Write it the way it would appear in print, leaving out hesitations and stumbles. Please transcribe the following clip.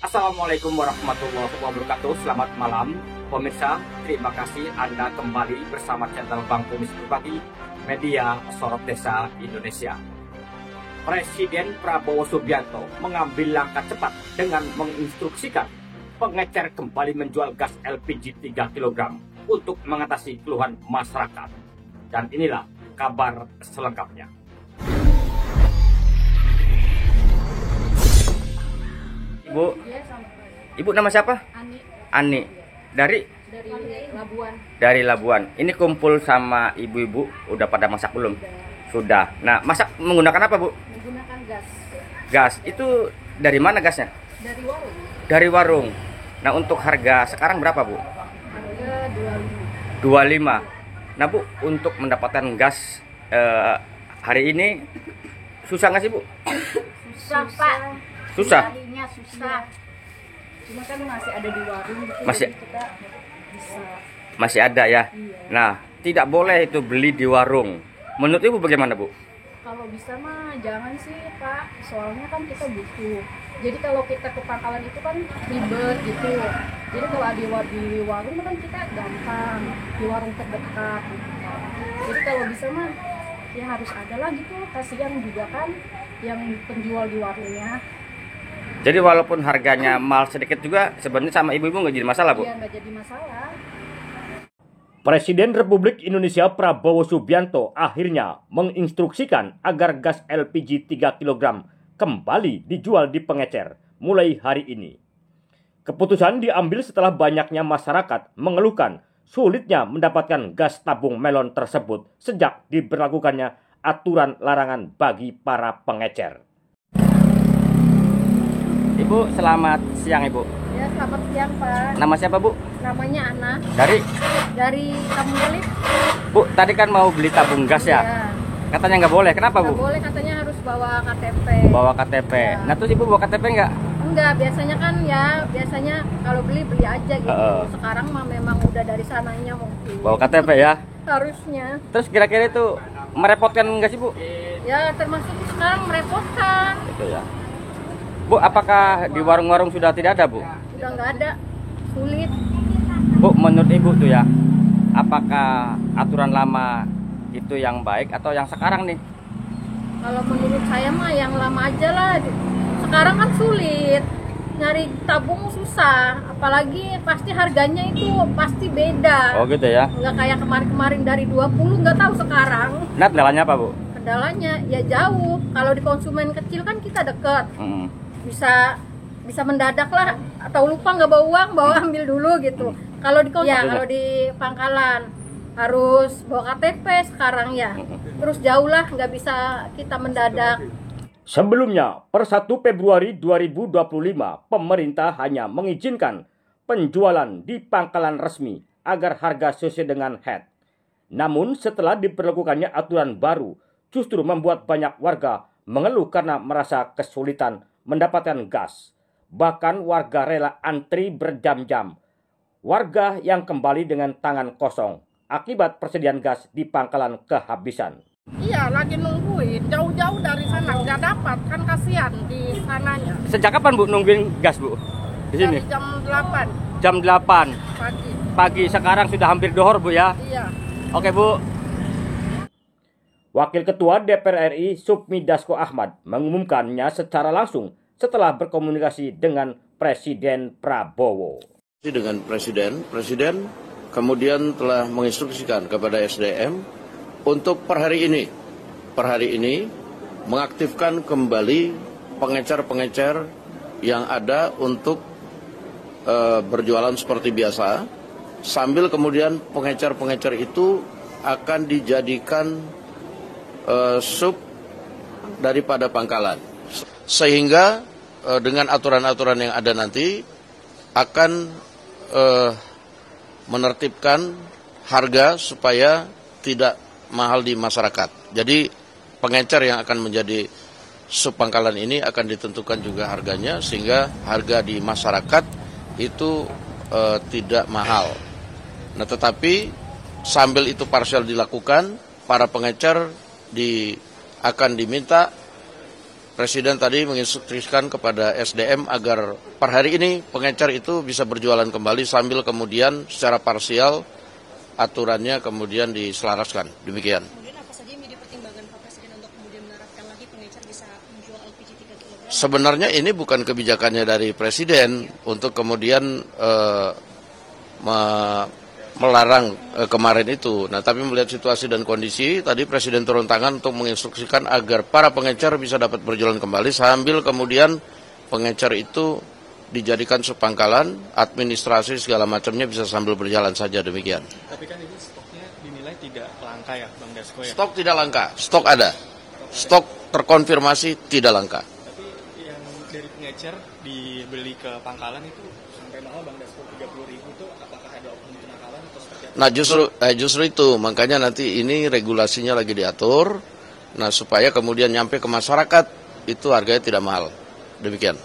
Assalamualaikum warahmatullahi wabarakatuh. Selamat malam pemirsa. Terima kasih Anda kembali bersama channel Bang Kumis Berbagi, media sorot desa Indonesia. Presiden Prabowo Subianto mengambil langkah cepat dengan menginstruksikan pengecer kembali menjual gas LPG 3 kg untuk mengatasi keluhan masyarakat. Dan inilah kabar selengkapnya. Ibu nama siapa? Ani. Dari Labuan. Dari Labuan. Ini kumpul sama ibu-ibu udah pada masak belum? Sudah. Nah, masak menggunakan apa, Bu? Menggunakan gas. Gas. Itu dari mana gasnya? Dari warung. Dari warung. Nah, untuk harga sekarang berapa, Bu? Harga 25. 25. Nah, Bu, untuk mendapatkan gas hari ini susah nggak sih, Bu? Susah, Pak. Susah. Carinya susah. Cuma kan masih ada di warung gitu. Masih. Jadi kita bisa. Masih ada ya. Iya. Nah, tidak boleh itu beli di warung. Menurut Ibu bagaimana, Bu? Kalau bisa mah jangan sih, Pak. Soalnya kan kita butuh. Jadi kalau kita ke pangkalan itu kan ribet gitu. Jadi kalau di warung kan kita gampang. Di warung terdekat gitu. Jadi kalau bisa mah ya harus ada lah gitu. Kasihan juga kan yang penjual di warungnya. Jadi walaupun harganya mahal sedikit juga sebenarnya sama ibu-ibu nggak jadi masalah, Bu? Iya, nggak jadi masalah. Presiden Republik Indonesia Prabowo Subianto akhirnya menginstruksikan agar gas LPG 3 kg kembali dijual di pengecer mulai hari ini. Keputusan diambil setelah banyaknya masyarakat mengeluhkan sulitnya mendapatkan gas tabung melon tersebut sejak diberlakukannya aturan larangan bagi para pengecer. Ibu, selamat siang, Ibu. Ya, selamat siang, Pak. Nama siapa, Bu? Namanya Ana. Dari Kampung Gelip. Bu, tadi kan mau beli tabung gas ya? Ya. Katanya nggak boleh. Kenapa, Nggak Bu? boleh, katanya harus bawa KTP. Bawa KTP. Ya. Nah, terus Ibu bawa KTP nggak? Enggak, biasanya kan ya, kalau beli aja gitu. Sekarang mah memang udah dari sananya mungkin. Bawa KTP ya? Harusnya. Terus kira-kira itu merepotkan nggak sih, Bu? Ya, termasuk sekarang merepotkan. Itu ya. Bu, apakah di warung-warung sudah tidak ada, Bu? Udah nggak ada. Sulit. Bu, menurut Ibu tuh ya, apakah aturan lama itu yang baik atau yang sekarang nih? Kalau menurut saya mah yang lama aja lah. Sekarang kan sulit. Nyari tabung susah. Apalagi pasti harganya itu pasti beda. Oh gitu ya? Nggak kayak kemarin-kemarin dari 20, nggak tahu sekarang. Nah, kendalanya apa, Bu? Kendalanya ya jauh. Kalau di konsumen kecil kan kita deket. Bisa mendadak lah, atau lupa nggak bawa uang, ambil dulu gitu. Kalau di kalau di pangkalan harus bawa KTP sekarang ya. Terus jauh lah, nggak bisa kita mendadak. Sebelumnya, per 1 Februari 2025, pemerintah hanya mengizinkan penjualan di pangkalan resmi agar harga sesuai dengan HET. Namun, setelah diberlakukannya aturan baru, justru membuat banyak warga mengeluh karena merasa kesulitan mendapatkan gas. Bahkan warga rela antri berjam-jam. Warga yang kembali dengan tangan kosong akibat persediaan gas di pangkalan kehabisan. Iya, lagi nungguin. Jauh-jauh dari sana nggak dapat, kan kasihan di sananya. Sejak kapan, Bu, nungguin gas, Bu? Di sini? Dari jam 8 Jam 8 pagi. pagi, sekarang sudah hampir dohor, Bu ya. Iya. Oke, Bu. Wakil Ketua DPR RI Supmi Dasko Ahmad mengumumkannya secara langsung setelah berkomunikasi dengan Presiden Prabowo. Dengan Presiden kemudian telah menginstruksikan kepada SDM untuk per hari ini mengaktifkan kembali pengecer-pengecer yang ada untuk berjualan seperti biasa, sambil kemudian pengecer-pengecer itu akan dijadikan sub daripada pangkalan, sehingga dengan aturan-aturan yang ada nanti akan menertibkan harga supaya tidak mahal di masyarakat. Jadi pengecer yang akan menjadi sub pangkalan ini akan ditentukan juga harganya, sehingga harga di masyarakat itu tidak mahal. Nah, tetapi sambil itu parsial dilakukan, para pengecer akan diminta Presiden tadi menginstruksikan kepada SDM agar per hari ini pengecer itu bisa berjualan kembali sambil kemudian secara parsial aturannya kemudian diselaraskan. Demikian. Kemudian apa saja yang menjadi pertimbangan Pak Presiden untuk kemudian menerapkan lagi pengecer bisa menjual LPG 3 kg? Sebenarnya ini bukan kebijakannya dari Presiden untuk kemudian melarang kemarin itu. Nah, tapi melihat situasi dan kondisi, tadi Presiden turun tangan untuk menginstruksikan agar para pengecer bisa dapat berjalan kembali sambil kemudian pengecer itu dijadikan subpangkalan, administrasi segala macamnya bisa sambil berjalan saja, demikian. Tapi kan ini stoknya dinilai tidak langka ya, Bang Dasko ya? Stok tidak langka, stok ada. Stok terkonfirmasi tidak langka. Tapi yang dari pengecer dibeli ke pangkalan itu sampai mahal, Bang Dasko, 30.000 itu apakah ada oknum penakalan atau seperti apa? Nah justru itu, makanya nanti ini regulasinya lagi diatur, nah supaya kemudian nyampe ke masyarakat, itu harganya tidak mahal. Demikian.